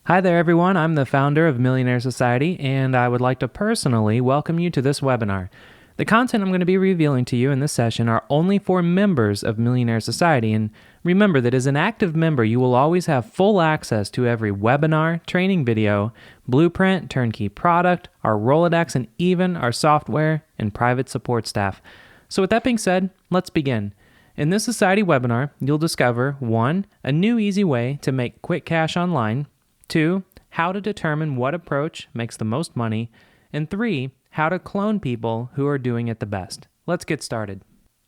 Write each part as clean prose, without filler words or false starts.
Hi there, everyone. I'm the founder of Millionaire Society, and I would like to personally welcome you to this webinar. The content I'm going to be revealing to you in this session are only for members of Millionaire Society, and remember that as an active member, you will always have full access to every webinar, training video, blueprint, turnkey product, our Rolodex, and even our software and private support staff. So with that being said, let's begin. In this Society webinar, you'll discover 1. A new easy way to make quick cash online, 2. How to determine what approach makes the most money, and 3. How to clone people who are doing it the best. Let's get started.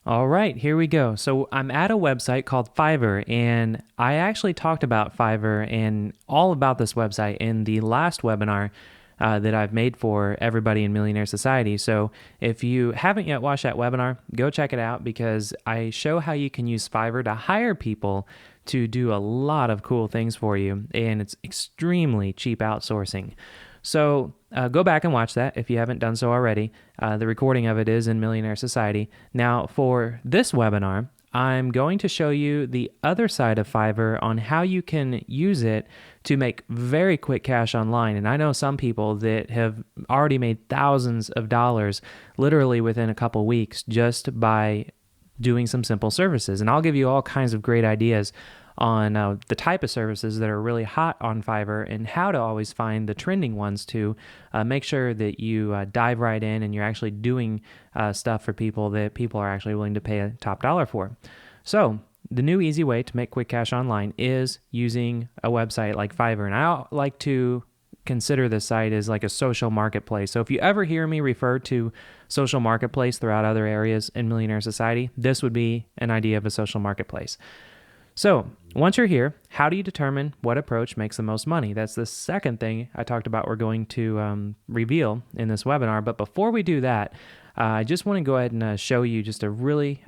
All right, here we go. So I'm at a website called Fiverr, and I actually talked about Fiverr and all about this website in the last webinar that I've made for everybody in Millionaire Society. So if you haven't yet watched that webinar, go check it out because I show how you can use Fiverr to hire people to do a lot of cool things for you, and it's extremely cheap outsourcing. So go back and watch that if you haven't done so already. The recording of it is in Millionaire Society. Now, for this webinar, I'm going to show you the other side of Fiverr on how you can use it to make very quick cash online. And I know some people that have already made thousands of dollars literally within a couple weeks just by doing some simple services. And I'll give you all kinds of great ideas on the type of services that are really hot on Fiverr and how to always find the trending ones to make sure that you dive right in and you're actually doing stuff for people that people are actually willing to pay a top dollar for. So the new easy way to make quick cash online is using a website like Fiverr. And I like to consider this site as like a social marketplace. So if you ever hear me refer to social marketplace throughout other areas in Millionaire Society, this would be an idea of a social marketplace. So once you're here, how do you determine what approach makes the most money? That's the second thing I talked about we're going to reveal in this webinar. But before we do that, I just want to go ahead and show you just a really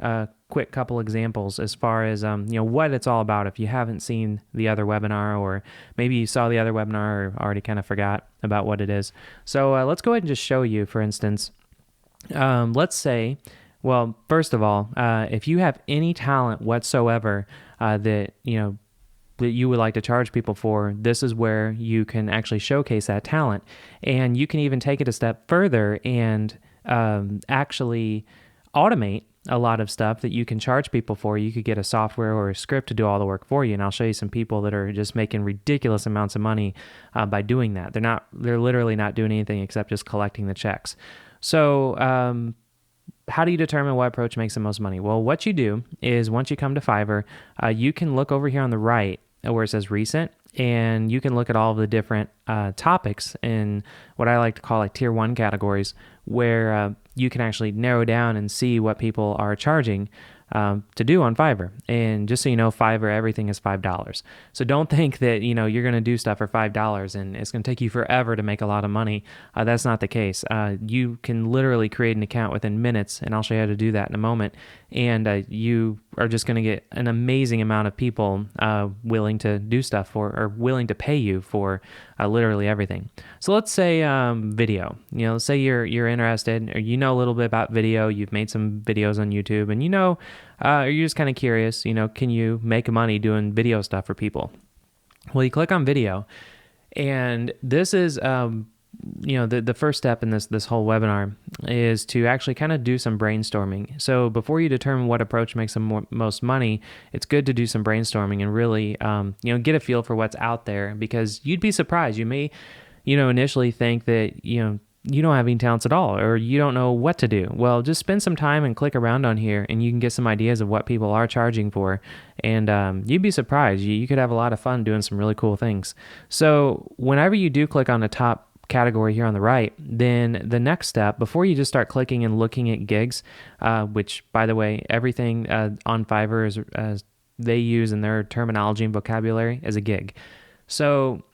quick couple examples as far as what it's all about. If you haven't seen the other webinar, or maybe you saw the other webinar or already kind of forgot about what it is. So let's go ahead and just show you, for instance, let's say, well, first of all, if you have any talent whatsoever that you would like to charge people for, this is where you can actually showcase that talent. And you can even take it a step further and actually automate a lot of stuff that you can charge people for. You could get a software or a script to do all the work for you. And I'll show you some people that are just making ridiculous amounts of money by doing that. They're literally not doing anything except just collecting the checks. So how do you determine what approach makes the most money? Well, what you do is once you come to Fiverr, you can look over here on the right where it says recent, and you can look at all of the different topics in what I like to call like tier 1 categories, where you can actually narrow down and see what people are charging to do on Fiverr. And just so you know, Fiverr, everything is $5. So don't think that you're going to do stuff for $5 and it's going to take you forever to make a lot of money. That's not the case. You can literally create an account within minutes, and I'll show you how to do that in a moment. And you are just going to get an amazing amount of people willing to do stuff for, or willing to pay you for literally everything. So let's say video. Let's say you're interested, or a little bit about video. You've made some videos on YouTube, and you're just kind of curious. Can you make money doing video stuff for people? Well, you click on video, and this is the first step in this whole webinar is to actually kind of do some brainstorming. So before you determine what approach makes the most money, it's good to do some brainstorming and really get a feel for what's out there, because you'd be surprised. You may initially think that you don't have any talents at all, or you don't know what to do. Well, just spend some time and click around on here, and you can get some ideas of what people are charging for, and you'd be surprised. You could have a lot of fun doing some really cool things. So whenever you do click on the top category here on the right, then the next step, before you just start clicking and looking at gigs, which, by the way, everything on Fiverr is, as they use in their terminology and vocabulary, as a gig. So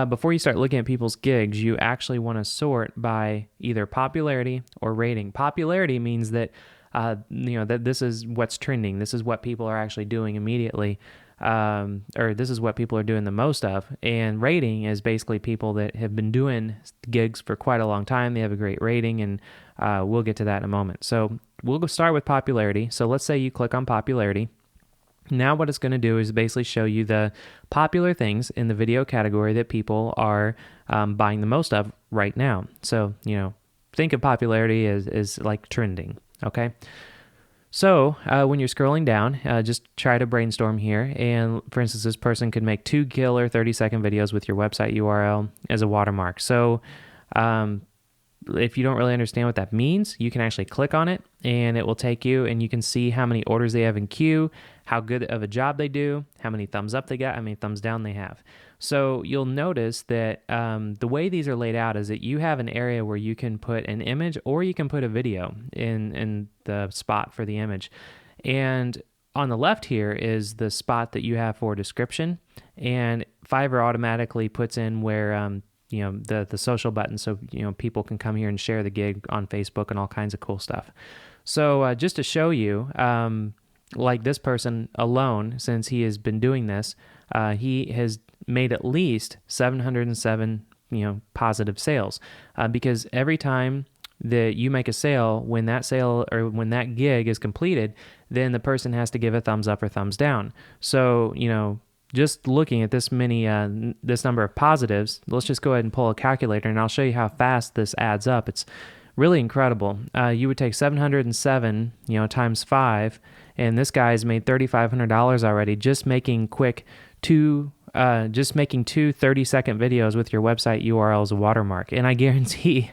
before you start looking at people's gigs, you actually want to sort by either popularity or rating. Popularity means that that this is what's trending. This is what people are actually doing immediately, or this is what people are doing the most of. And rating is basically people that have been doing gigs for quite a long time. They have a great rating, and we'll get to that in a moment. So we'll go start with popularity. So let's say you click on popularity. Now what it's going to do is basically show you the popular things in the video category that people are buying the most of right now. So, think of popularity as like trending, okay? So when you're scrolling down, just try to brainstorm here. And for instance, this person could make 2 killer 30-second videos with your website URL as a watermark. So if you don't really understand what that means, you can actually click on it and it will take you, and you can see how many orders they have in queue, how good of a job they do, how many thumbs up they got, how many thumbs down they have. So you'll notice that the way these are laid out is that you have an area where you can put an image or you can put a video in the spot for the image. And on the left here is the spot that you have for description, and Fiverr automatically puts in where the social button, so people can come here and share the gig on Facebook and all kinds of cool stuff. So just to show you, like this person alone, since he has been doing this, he has made at least 707 positive sales, because every time that you make a sale, when that sale or when that gig is completed, then the person has to give a thumbs up or thumbs down. So just looking at this number of positives, let's just go ahead and pull a calculator and I'll show you how fast this adds up. It's really incredible. You would take 707, times 5, and this guy's made $3,500 already just making two 30-second videos with your website URL as a watermark. And I guarantee,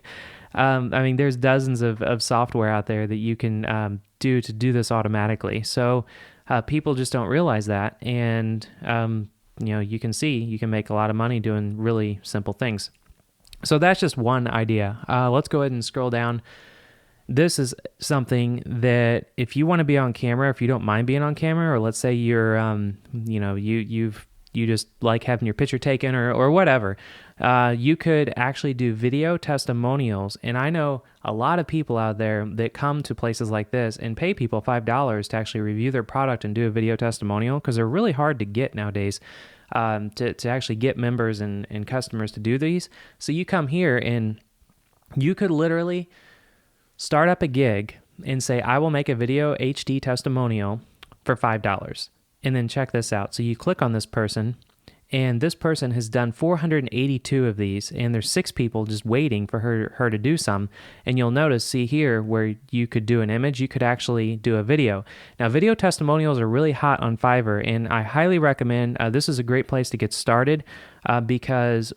there's dozens of software out there that you can do this automatically. So people just don't realize that, and you can see you can make a lot of money doing really simple things. So that's just one idea. Let's go ahead and scroll down. This is something that if you want to be on camera, if you don't mind being on camera, or let's say you're you just like having your picture taken or whatever, you could actually do video testimonials. And I know a lot of people out there that come to places like this and pay people $5 to actually review their product and do a video testimonial, because they're really hard to get nowadays, to actually get members and customers to do these. So you come here and you could literally start up a gig and say, I will make a video HD testimonial for $5. And then check this out. So you click on this person, and this person has done 482 of these, and there's 6 people just waiting for her to do some. And you'll notice, see here, where you could do an image, you could actually do a video. Now, video testimonials are really hot on Fiverr, and I highly recommend, this is a great place to get started, because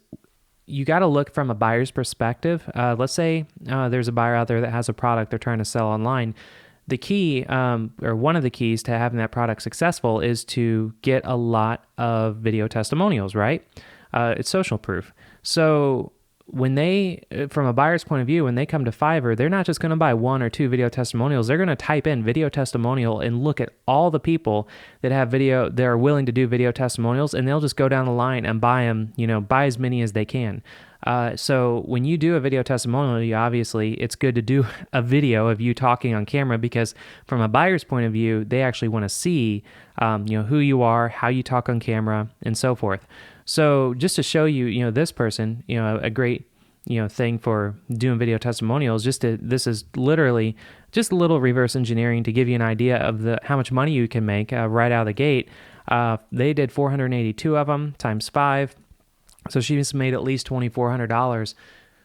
you got to look from a buyer's perspective. Let's say there's a buyer out there that has a product they're trying to sell online. The key, or one of the keys to having that product successful, is to get a lot of video testimonials, right? It's social proof. So when from a buyer's point of view, when they come to Fiverr, they're not just going to buy 1 or 2 video testimonials. They're going to type in video testimonial and look at all the people that have video, that are willing to do video testimonials, and they'll just go down the line and buy them, buy as many as they can. So when you do a video testimonial, obviously it's good to do a video of you talking on camera, because from a buyer's point of view, they actually want to see, who you are, how you talk on camera, and so forth. So just to show you, this person, a great, thing for doing video testimonials, this is literally just a little reverse engineering to give you an idea of how much money you can make right out of the gate. They did 482 of them times 5. So she's made at least $2,400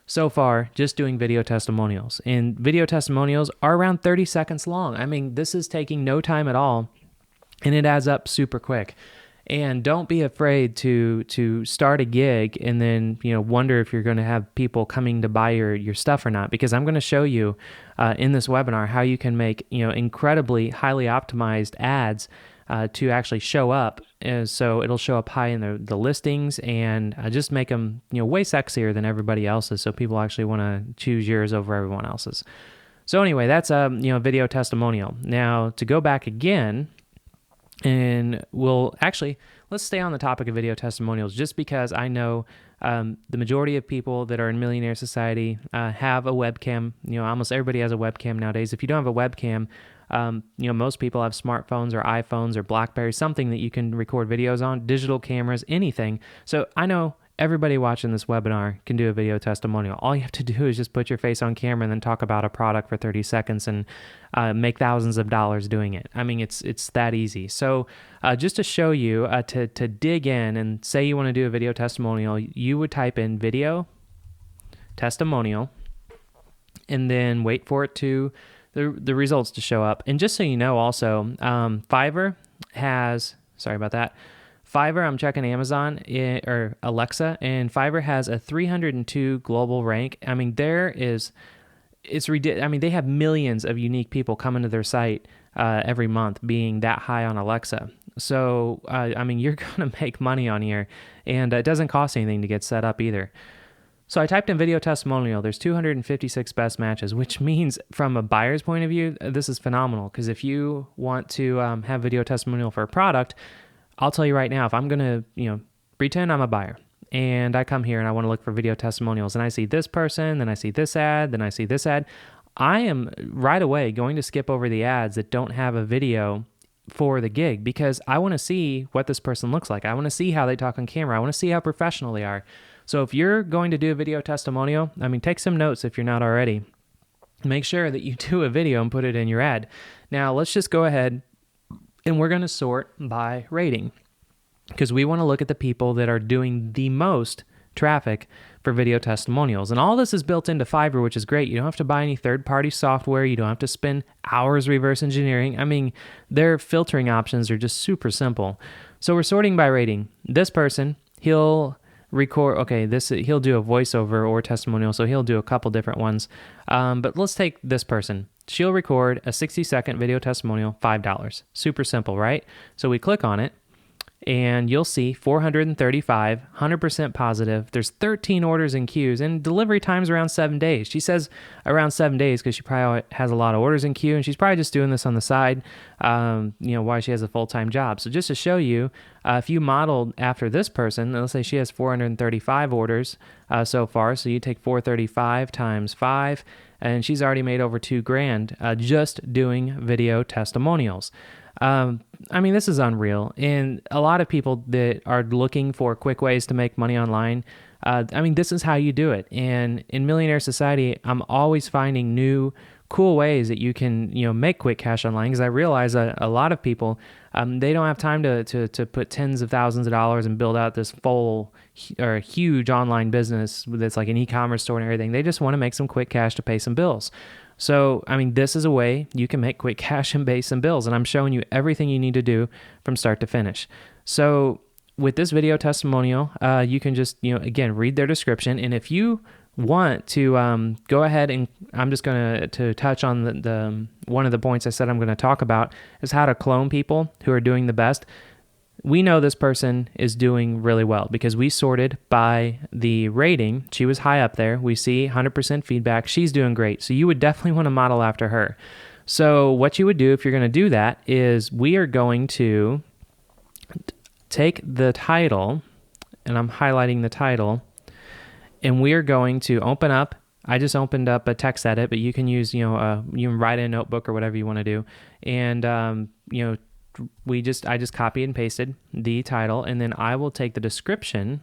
so far just doing video testimonials. And video testimonials are around 30 seconds long. This is taking no time at all, and it adds up super quick. And don't be afraid to start a gig and then wonder if you're going to have people coming to buy your stuff or not, because I'm going to show you in this webinar how you can make incredibly highly optimized ads to actually show up. So it'll show up high in the listings, and just make them way sexier than everybody else's, so people actually want to choose yours over everyone else's. So anyway, that's a video testimonial. Now to go back again, and let's stay on the topic of video testimonials, just because I know the majority of people that are in Millionaire Society have a webcam. Almost everybody has a webcam nowadays. If you don't have a webcam, most people have smartphones or iPhones or BlackBerry, something that you can record videos on, digital cameras, anything. So I know everybody watching this webinar can do a video testimonial. All you have to do is just put your face on camera and then talk about a product for 30 seconds and make thousands of dollars doing it. I mean, it's that easy. So just to show you, to dig in and say you want to do a video testimonial, you would type in video testimonial and then wait for it to the results to show up. And just so you know also, Fiverr has, sorry about that, Fiverr, I'm checking Amazon or Alexa, and Fiverr has a 302 global rank. I mean, it's ridiculous. I mean, they have millions of unique people coming to their site every month being that high on Alexa. So, I mean, you're going to make money on here, and it doesn't cost anything to get set up either. So I typed in video testimonial. There's 256 best matches, which means from a buyer's point of view, this is phenomenal, because if you want to have video testimonial for a product, I'll tell you right now, if I'm going to, pretend I'm a buyer and I come here and I want to look for video testimonials and I see this person, then I see this ad, then I see this ad, I am right away going to skip over the ads that don't have a video for the gig, because I want to see what this person looks like. I want to see how they talk on camera. I want to see how professional they are. So if you're going to do a video testimonial, I mean, take some notes if you're not already. Make sure that you do a video and put it in your ad. Now, let's just go ahead and we're going to sort by rating, because we want to look at the people that are doing the most traffic for video testimonials. And all this is built into Fiverr, which is great. You don't have to buy any third-party software. You don't have to spend hours reverse engineering. I mean, their filtering options are just super simple. So we're sorting by rating. This person, he'll record, he'll do a voiceover or testimonial, so he'll do a couple different ones. But let's take this person. She'll record a 60-second video testimonial, $5. Super simple, right? So we click on it, and you'll see 435, 100% positive. There's 13 orders in queues, and delivery time's around 7 days. She says around 7 days because she probably has a lot of orders in queue, and she's probably just doing this on the side, while she has a full-time job. So just to show you, if you modeled after this person, let's say she has 435 orders so far, so you take 435 times 5, and she's already made over $2,000 just doing video testimonials. I mean, this is unreal. And a lot of people that are looking for quick ways to make money online, I mean, this is how you do it. And in Millionaire Society, I'm always finding new cool ways that you can, make quick cash online, because I realize a lot of people, they don't have time to put tens of thousands of dollars and build out this full or huge online business that's like an e-commerce store and everything. They just want to make some quick cash to pay some bills. So, I mean, this is a way you can make quick cash and pay some bills, and I'm showing you everything you need to do from start to finish. So with this video testimonial, you can just, again, read their description, and if you want to go ahead, and I'm just going to touch on the one of the points I said I'm going to talk about is how to clone people who are doing the best. We know this person is doing really well because we sorted by the rating. She was high up there. We see 100% feedback. She's doing great. So you would definitely want to model after her. So what you would do if you're going to do that is we are going to take the title, and I'm highlighting the title, and we are going to open up. I just opened up a text edit, but you can use, you can write in a notebook or whatever you want to do. And, I just copied and pasted the title, and then I will take the description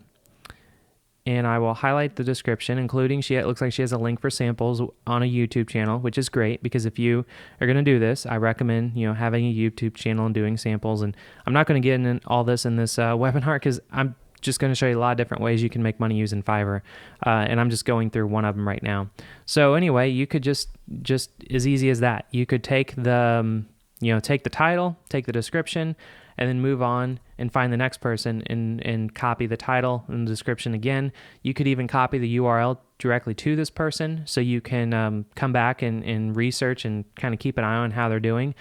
and I will highlight the description, including it looks like she has a link for samples on a YouTube channel, which is great, because if you are going to do this, I recommend, having a YouTube channel and doing samples. And I'm not going to get into all this in this webinar, because I'm just going to show you a lot of different ways you can make money using Fiverr, and I'm just going through one of them right now. So anyway, you could just as easy as that. You could take the take the title, take the description, and then move on and find the next person and copy the title and the description again. You could even copy the URL directly to this person, so you can come back and research and kind of keep an eye on how they're doing.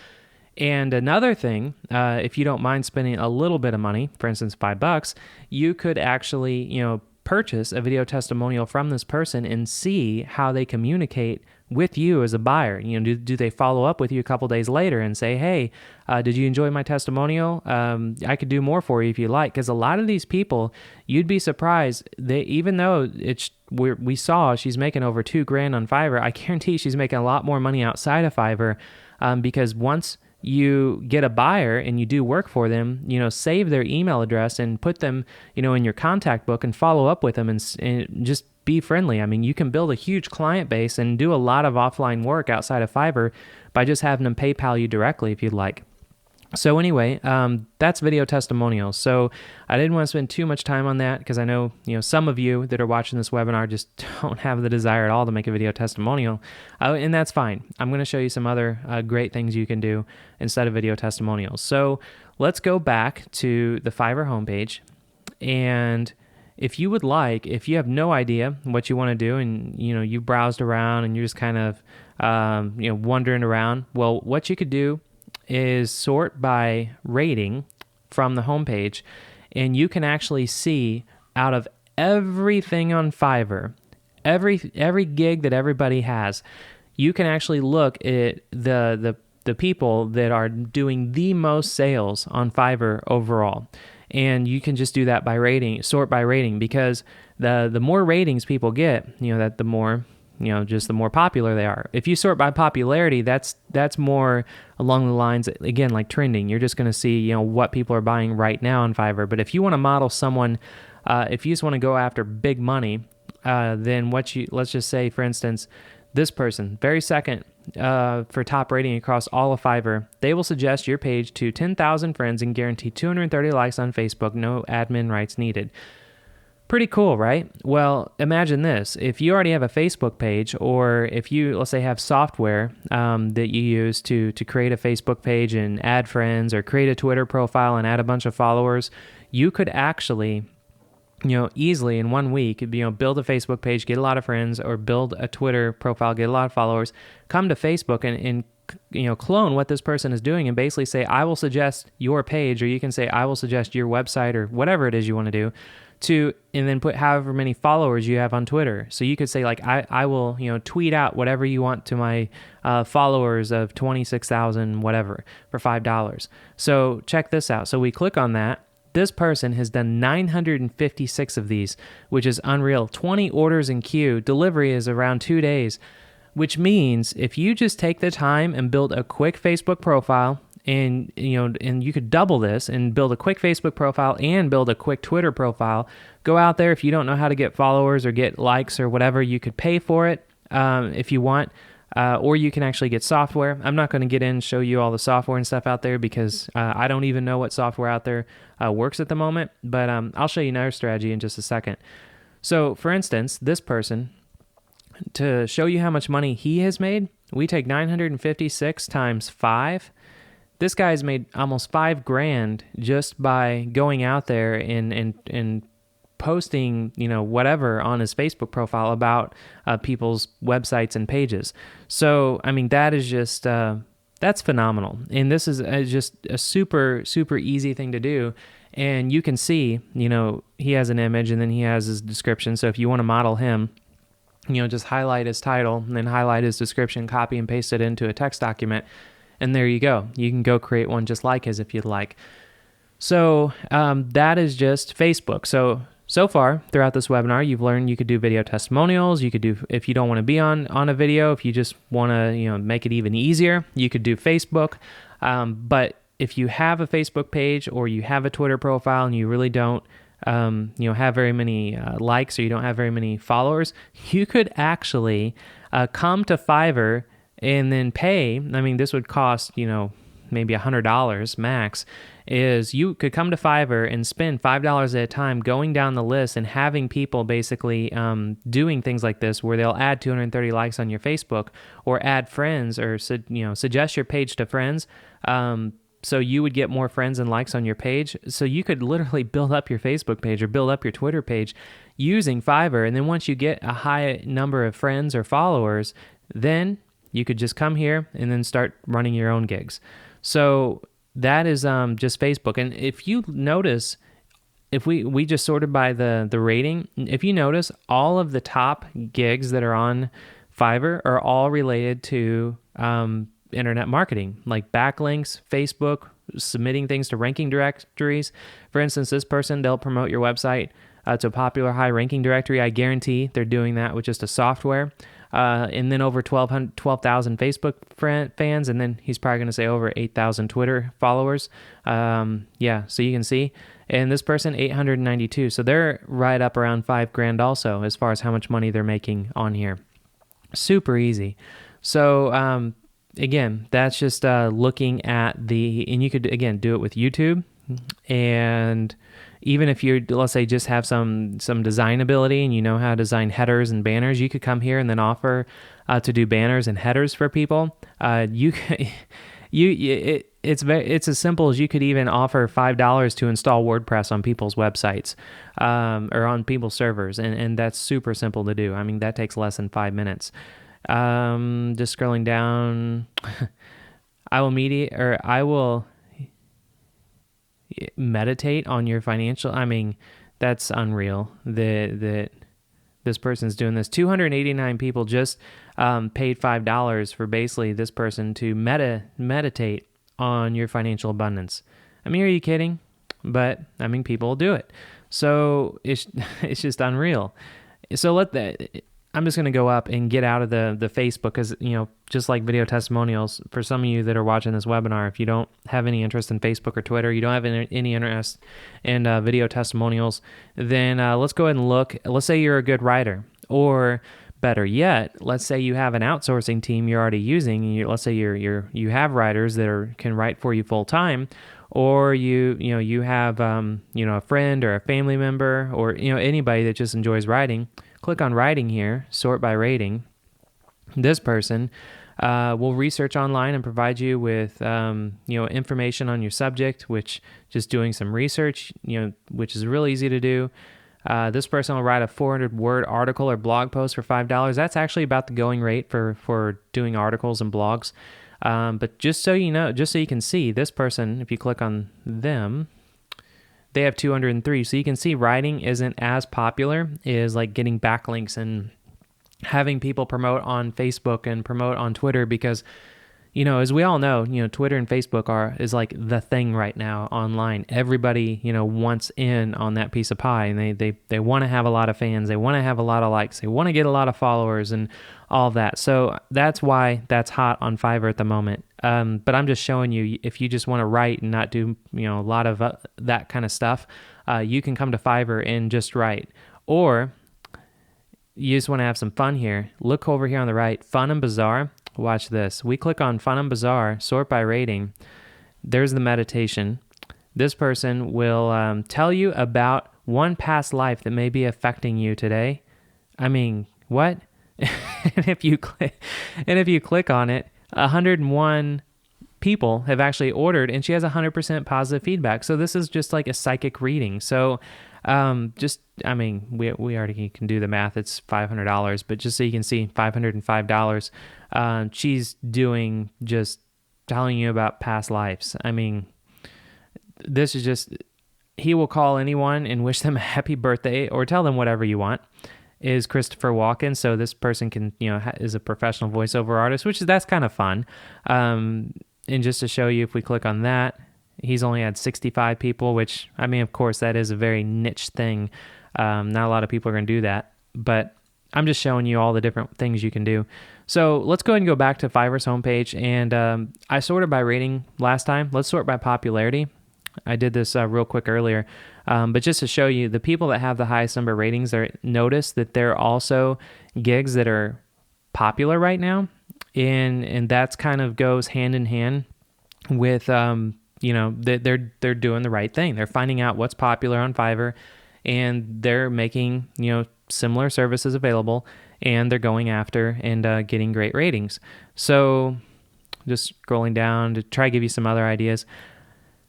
And another thing, if you don't mind spending a little bit of money, for instance, $5, you could actually, purchase a video testimonial from this person and see how they communicate with you as a buyer. Do they follow up with you a couple days later and say, hey, did you enjoy my testimonial? I could do more for you if you like. Because a lot of these people, you'd be surprised, even though we saw she's making over $2,000 on Fiverr, I guarantee she's making a lot more money outside of Fiverr, because once you get a buyer and you do work for them, save their email address and put them, in your contact book and follow up with them and just be friendly. I mean, you can build a huge client base and do a lot of offline work outside of Fiverr by just having them PayPal you directly if you'd like. So anyway, that's video testimonials. So I didn't want to spend too much time on that because I know, some of you that are watching this webinar just don't have the desire at all to make a video testimonial, and that's fine. I'm going to show you some other great things you can do instead of video testimonials. So let's go back to the Fiverr homepage, and if you have no idea what you want to do and, you browsed around and you're just kind of, wandering around, well, what you could do is sort by rating from the homepage, and you can actually see out of everything on Fiverr, every gig that everybody has, you can actually look at the people that are doing the most sales on Fiverr overall. And you can just do that by sort by rating, because the more ratings people get, that the more, just the more popular they are. If you sort by popularity, that's more along the lines, again, like trending. You're just going to see, what people are buying right now on Fiverr. But if you want to model someone, if you just want to go after big money, then let's just say, for instance, this person, very second for top rating across all of Fiverr, they will suggest your page to 10,000 friends and guarantee 230 likes on Facebook, no admin rights needed. Pretty cool, right? Well, imagine this. If you already have a Facebook page, or if you, let's say, have software that you use to create a Facebook page and add friends, or create a Twitter profile and add a bunch of followers, you could actually, easily in 1 week, build a Facebook page, get a lot of friends, or build a Twitter profile, get a lot of followers, come to Facebook and clone what this person is doing and basically say, I will suggest your page, or you can say, I will suggest your website, or whatever it is you want to do, and then put however many followers you have on Twitter. So you could say, like, I will, tweet out whatever you want to my followers of 26,000, whatever, for $5. So check this out. So we click on that. This person has done 956 of these, which is unreal. 20 orders in queue. Delivery is around 2 days, which means if you just take the time and build a quick Facebook profile, and you could double this and build a quick Facebook profile and build a quick Twitter profile. Go out there. If you don't know how to get followers or get likes or whatever, you could pay for it if you want, or you can actually get software. I'm not going to get in and show you all the software and stuff out there because I don't even know what software out there works at the moment, but I'll show you another strategy in just a second. So for instance, this person, to show you how much money he has made, we take 956 times 5. This guy's made almost $5,000 just by going out there and posting, whatever on his Facebook profile about people's websites and pages. So, I mean, that is just, that's phenomenal. And this is just a super, super easy thing to do. And you can see, he has an image and then he has his description. So if you want to model him, just highlight his title and then highlight his description, copy and paste it into a text document. And there you go. You can go create one just like his if you'd like. So that is just Facebook. So far throughout this webinar, you've learned you could do video testimonials. You could do, if you don't want to be on a video, if you just want to make it even easier, you could do Facebook. But if you have a Facebook page or you have a Twitter profile and you really don't have very many likes, or you don't have very many followers, you could actually come to Fiverr and then pay. I mean, this would cost, maybe $100 max, is you could come to Fiverr and spend $5 at a time going down the list and having people basically doing things like this, where they'll add 230 likes on your Facebook, or add friends, or suggest your page to friends. So you would get more friends and likes on your page. So you could literally build up your Facebook page or build up your Twitter page using Fiverr. And then once you get a high number of friends or followers, then you could just come here and then start running your own gigs. So that is just Facebook. And if you notice, if we just sorted by the rating, if you notice, all of the top gigs that are on Fiverr are all related to internet marketing, like backlinks, Facebook, submitting things to ranking directories. For instance, this person, they'll promote your website to a popular high ranking directory. I guarantee they're doing that with just a software. and then over 12,000 Facebook fans, and then he's probably going to say over 8,000 Twitter followers. Yeah, so you can see. And this person, 892. So they're right up around $5,000 also, as far as how much money they're making on here. Super easy. So again, that's just looking at and you could, again, do it with YouTube. And even if you, let's say, just have some design ability and you know how to design headers and banners, you could come here and then offer to do banners and headers for people. It's as simple as you could even offer $5 to install WordPress on people's websites or on people's servers, and that's super simple to do. I mean, that takes less than 5 minutes. Just scrolling down, I will meditate on your financial. I mean, that's unreal that this person's doing this. 289 people just paid $5 for basically this person to meditate on your financial abundance. I mean, are you kidding? But I mean, people do it. So it's just unreal. So I'm just going to go up and get out of the Facebook because, just like video testimonials, for some of you that are watching this webinar, if you don't have any interest in Facebook or Twitter, you don't have any interest in video testimonials, then let's go ahead and look. Let's say you're a good writer, or better yet, let's say you have an outsourcing team you're already using. Let's say you have writers that can write for you full time, or you have a friend or a family member or anybody that just enjoys writing. Click on writing here, sort by rating. This person will research online and provide you with information on your subject, which just doing some research, which is real easy to do. This person will write a 400-word article or blog post for $5. That's actually about the going rate for doing articles and blogs. But just so you know, just so you can see, this person, if you click on them, they have 203. So you can see writing isn't as popular as like getting backlinks and having people promote on Facebook and promote on Twitter because, as we all know, Twitter and Facebook is like the thing right now online. Everybody, wants in on that piece of pie, and they want to have a lot of fans. They want to have a lot of likes. They want to get a lot of followers and all that. So that's why that's hot on Fiverr at the moment. But I'm just showing you, if you just want to write and not do, a lot of that kind of stuff, you can come to Fiverr and just write. Or you just want to have some fun here. Look over here on the right, Fun and Bizarre. Watch this. We click on Fun and Bizarre, sort by rating. There's the meditation. This person will tell you about one past life that may be affecting you today. I mean, what? and if you click on it, 101 people have actually ordered, and she has 100% positive feedback. So this is just like a psychic reading. So we already can do the math. It's $500, but just so you can see, $505. She's doing just telling you about past lives. I mean, this is just, he will call anyone and wish them a happy birthday or tell them whatever you want. Is Christopher Walken. So this person can, is a professional voiceover artist, that's kind of fun. And just to show you, if we click on that, he's only had 65 people, which, I mean, of course, that is a very niche thing. Not a lot of people are going to do that, but I'm just showing you all the different things you can do. So let's go ahead and go back to Fiverr's homepage, and I sorted by rating last time. Let's sort by popularity. I did this real quick earlier, but just to show you, the people that have the highest number of ratings, notice that they're also gigs that are popular right now, and that's kind of goes hand in hand with they're doing the right thing. They're finding out what's popular on Fiverr, and they're making similar services available, and they're going after and getting great ratings. So just scrolling down to try to give you some other ideas.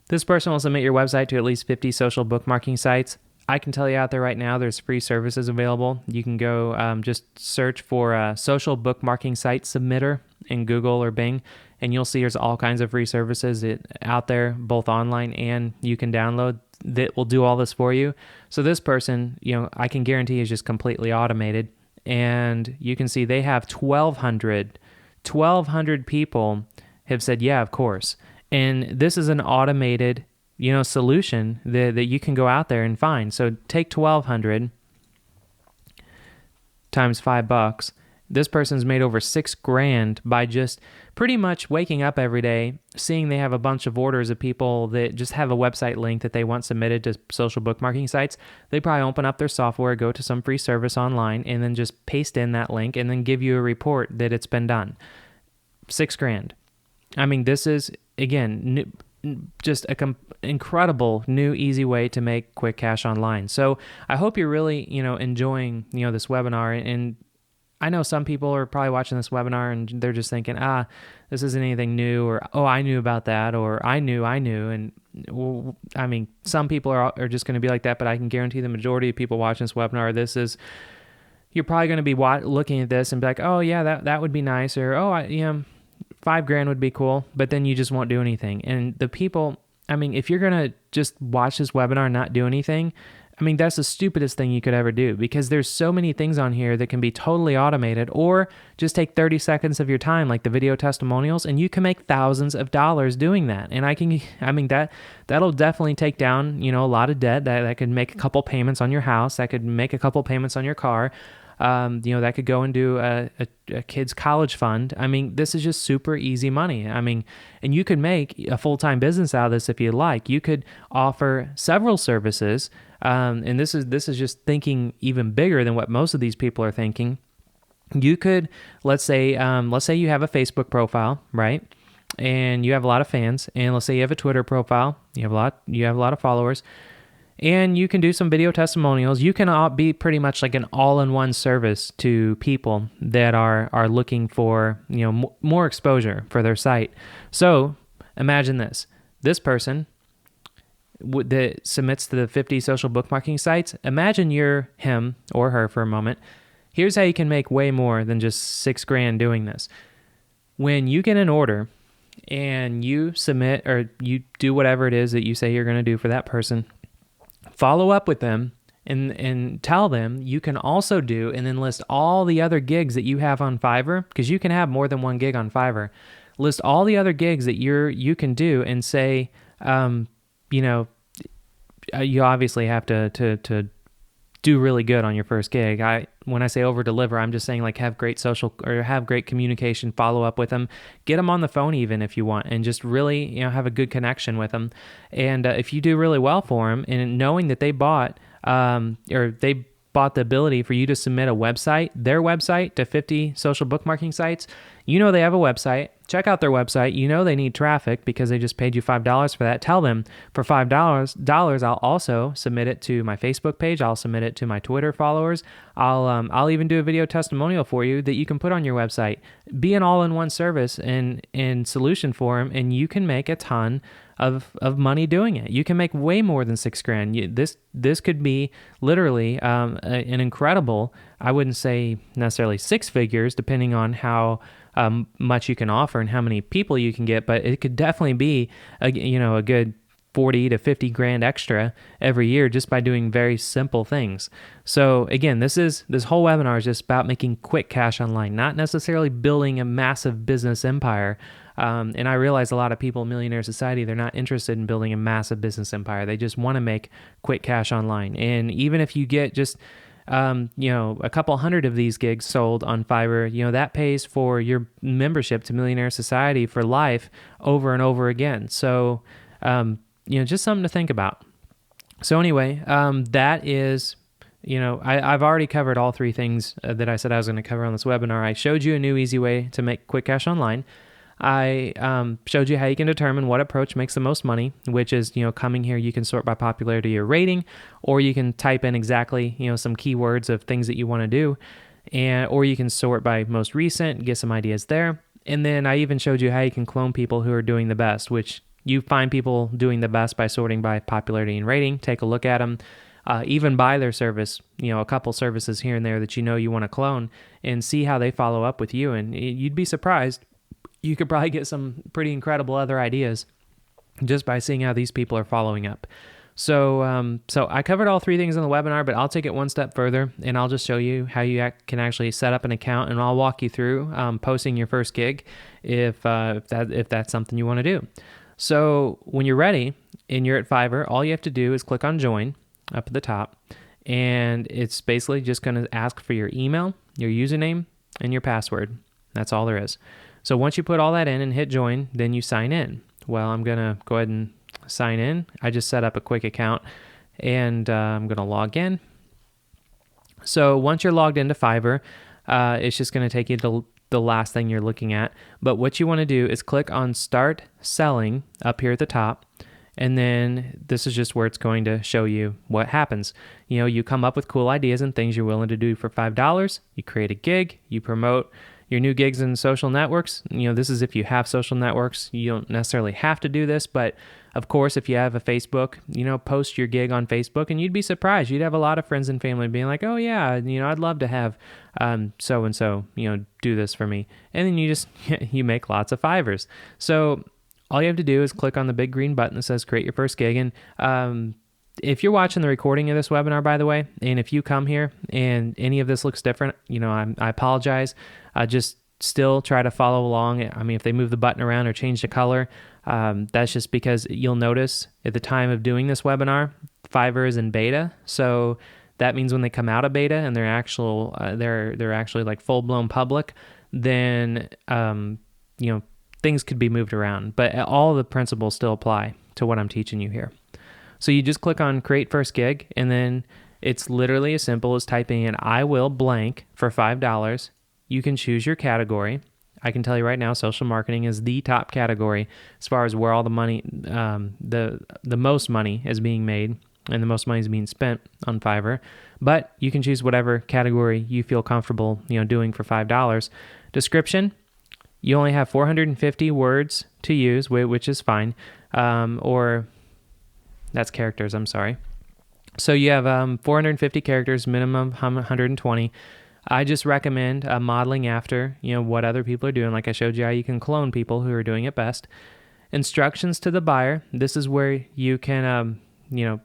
This person will submit your website to at least 50 social bookmarking sites. I can tell you out there right now, there's free services available. You can go just search for a social bookmarking site submitter in Google or Bing, and you'll see there's all kinds of free services out there, both online and you can download, that will do all this for you. So this person, I can guarantee is just completely automated, and you can see they have 1,200 people have said, yeah, of course. And this is an automated, solution that you can go out there and find. So take 1,200 times $5, This person's made over $6,000 by just pretty much waking up every day, seeing they have a bunch of orders of people that just have a website link that they want submitted to social bookmarking sites. They probably open up their software, go to some free service online, and then just paste in that link and then give you a report that it's been done. $6,000. I mean, this is, again, just a incredible new easy way to make quick cash online. So I hope you're really, enjoying, this webinar. And I know some people are probably watching this webinar and they're just thinking, this isn't anything new, or, oh, I knew about that, or I knew. And well, I mean, some people are just going to be like that, but I can guarantee the majority of people watching this webinar, you're probably going to be looking at this and be like, oh yeah, that would be nice, or, oh, $5,000 would be cool, but then you just won't do anything. And the people, I mean, if you're going to just watch this webinar and not do anything, I mean, that's the stupidest thing you could ever do, because there's so many things on here that can be totally automated, or just take 30 seconds of your time, like the video testimonials, and you can make thousands of dollars doing that. And that'll definitely take down, a lot of debt. That could make a couple payments on your house. That could make a couple payments on your car. That could go into a kid's college fund. I mean, this is just super easy money. I mean, and you could make a full-time business out of this if you like. You could offer several services, and this is just thinking even bigger than what most of these people are thinking. You could, let's say you have a Facebook profile, right? And you have a lot of fans, and let's say you have a Twitter profile, you have a lot of followers. And you can do some video testimonials. You can be pretty much like an all-in-one service to people that are looking for, more exposure for their site. So imagine this person that submits to the 50 social bookmarking sites. Imagine you're him or her for a moment. Here's how you can make way more than just $6,000 doing this. When you get an order and you submit, or you do whatever it is that you say you're going to do for that person, follow up with them and tell them you can also do, and then list all the other gigs that you have on Fiverr, because you can have more than one gig on Fiverr. List all the other gigs that you can do, and say, you obviously have to do really good on your first gig. When I say over deliver, I'm just saying, like, have great social, or have great communication, follow up with them, get them on the phone even if you want, and just really, have a good connection with them. And if you do really well for them, and knowing that they bought the ability for you to submit their website to 50 social bookmarking sites, they have a website. Check out their website. They need traffic because they just paid you $5 for that. Tell them, for $5, I'll also submit it to my Facebook page. I'll submit it to my Twitter followers. I'll even do a video testimonial for you that you can put on your website. Be an all-in-one service and solution for them, and you can make a ton of money doing it. You can make way more than $6,000. This could be literally an incredible, I wouldn't say necessarily six figures, depending on how much you can offer and how many people you can get, but it could definitely be a good 40 to 50 grand extra every year just by doing very simple things. So again, this whole webinar is just about making quick cash online, not necessarily building a massive business empire. And I realize a lot of people in Millionaire Society, they're not interested in building a massive business empire. They just want to make quick cash online. And even if you get just a couple hundred of these gigs sold on Fiverr, that pays for your membership to Millionaire Society for life over and over again. So, just something to think about. So anyway, that is, I've already covered all three things that I said I was going to cover on this webinar. I showed you a new easy way to make quick cash online. I showed you how you can determine what approach makes the most money, which is, coming here, you can sort by popularity or rating, or you can type in exactly, some keywords of things that you want to do, or you can sort by most recent, get some ideas there. And then I even showed you how you can clone people who are doing the best, which you find people doing the best by sorting by popularity and rating. Take a look at them, even buy their service, a couple services here and there that you want to clone, and see how they follow up with you. And you'd be surprised. You could probably get some pretty incredible other ideas just by seeing how these people are following up. So I covered all three things in the webinar, but I'll take it one step further, and I'll just show you how you can actually set up an account, and I'll walk you through posting your first gig if that's something you want to do. So when you're ready and you're at Fiverr, all you have to do is click on Join up at the top, and it's basically just going to ask for your email, your username, and your password. That's all there is. So once you put all that in and hit join, then you sign in. Well, I'm going to go ahead and sign in. I just set up a quick account, and I'm going to log in. So once you're logged into Fiverr, it's just going to take you to the last thing you're looking at. But what you want to do is click on Start Selling up here at the top. And then this is just where it's going to show you what happens. You know, you come up with cool ideas and things you're willing to do for $5. You create a gig, you promote your new gigs in social networks. You know, this is if you have social networks. You don't necessarily have to do this, but of course, if you have a Facebook, you know, post your gig on Facebook, and you'd be surprised. You'd have a lot of friends and family being like, oh yeah, you know, I'd love to have so-and-so, you know, do this for me. And then you just, you make lots of Fivers. So all you have to do is click on the big green button that says create your first gig. And if you're watching the recording of this webinar, by the way, and if you come here and any of this looks different, you know, I apologize. Just still try to follow along. I mean, if they move the button around or change the color, that's just because you'll notice at the time of doing this webinar, Fiverr is in beta. So that means when they come out of beta and they're actually like full blown public, then you know, things could be moved around. But all the principles still apply to what I'm teaching you here. So you just click on create first gig, and then it's literally as simple as typing in I will blank for $5. You can choose your category. I can tell you right now, social marketing is the top category as far as where all the money, the most money is being made and the most money is being spent on Fiverr. But you can choose whatever category you feel comfortable, you know, doing for $5. Description, you only have 450 words to use, which is fine, or that's characters, I'm sorry. So you have 450 characters, minimum 120. I just recommend modeling after, you know, what other people are doing. Like I showed you how you can clone people who are doing it best. Instructions to the buyer. This is where you can, you know,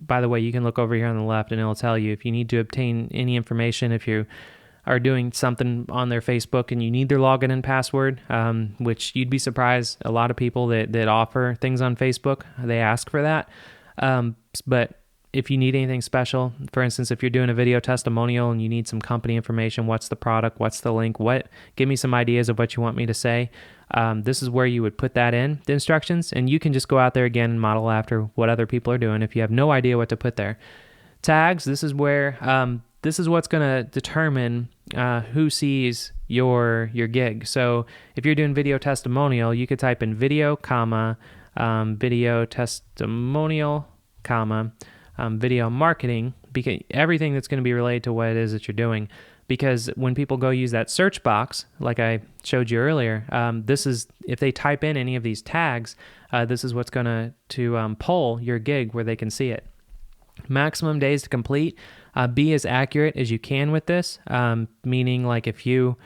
by the way, you can look over here on the left and it'll tell you if you need to obtain any information, if you are doing something on their Facebook and you need their login and password, which you'd be surprised. A lot of people that offer things on Facebook, they ask for that. But if you need anything special, for instance, if you're doing a video testimonial and you need some company information, what's the product, what's the link, give me some ideas of what you want me to say. This is where you would put that in, the instructions, and you can just go out there again and model after what other people are doing if you have no idea what to put there. Tags, this is where, this is what's going to determine who sees your gig. So if you're doing video testimonial, you could type in video, comma, video testimonial, comma, video marketing, because everything that's going to be related to what it is that you're doing. Because when people go use that search box, like I showed you earlier, this is, if they type in any of these tags, this is what's going to pull your gig where they can see it. Maximum days to complete. Be as accurate as you can with this, meaning like if you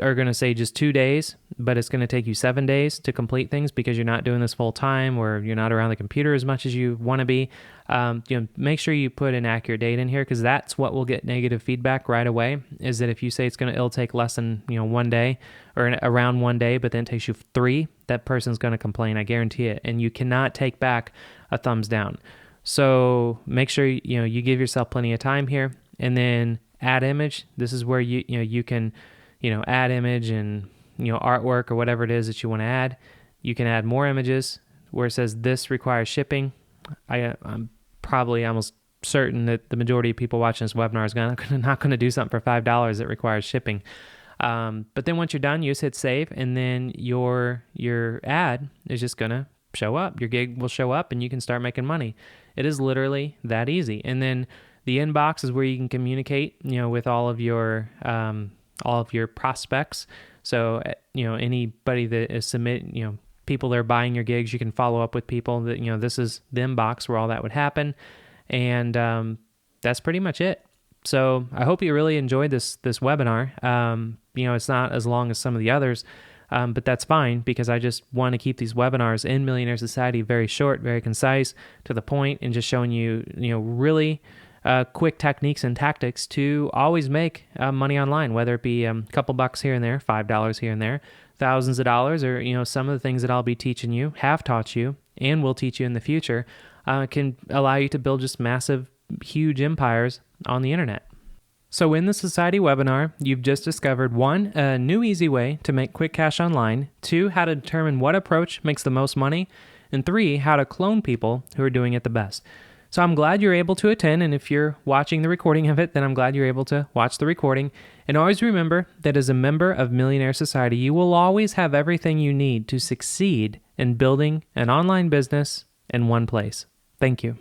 are going to say just 2 days, but it's going to take you 7 days to complete things because you're not doing this full time or you're not around the computer as much as you want to be, you know, make sure you put an accurate date in here, because that's what will get negative feedback right away. Is that if you say it'll take less than 1 day or around 1 day, but then it takes you 3, that person's going to complain. I guarantee it, and you cannot take back a thumbs down. So make sure you give yourself plenty of time here, and then add image. This is where you can add image and artwork or whatever it is that you want to add. You can add more images where it says this requires shipping. I'm probably almost certain that the majority of people watching this webinar is not going to do something for $5 that requires shipping. But then once you're done, you just hit save, and then your ad is just going to show up. Your gig will show up, and you can start making money. It is literally that easy. And then the inbox is where you can communicate, with all of your prospects. So, anybody that is people that are buying your gigs, you can follow up with people that, this is the inbox where all that would happen. And that's pretty much it. So I hope you really enjoyed this webinar. It's not as long as some of the others, but that's fine, because I just want to keep these webinars in Millionaire Society very short, very concise, to the point, and just showing you, really quick techniques and tactics to always make money online, whether it be a couple bucks here and there, $5 here and there, thousands of dollars, or, some of the things that I'll be teaching you, have taught you, and will teach you in the future, can allow you to build just massive, huge empires on the internet. So in the Society webinar, you've just discovered 1, a new easy way to make quick cash online, 2, how to determine what approach makes the most money, and 3, how to clone people who are doing it the best. So I'm glad you're able to attend, and if you're watching the recording of it, then I'm glad you're able to watch the recording. And always remember that as a member of Millionaire Society, you will always have everything you need to succeed in building an online business in one place. Thank you.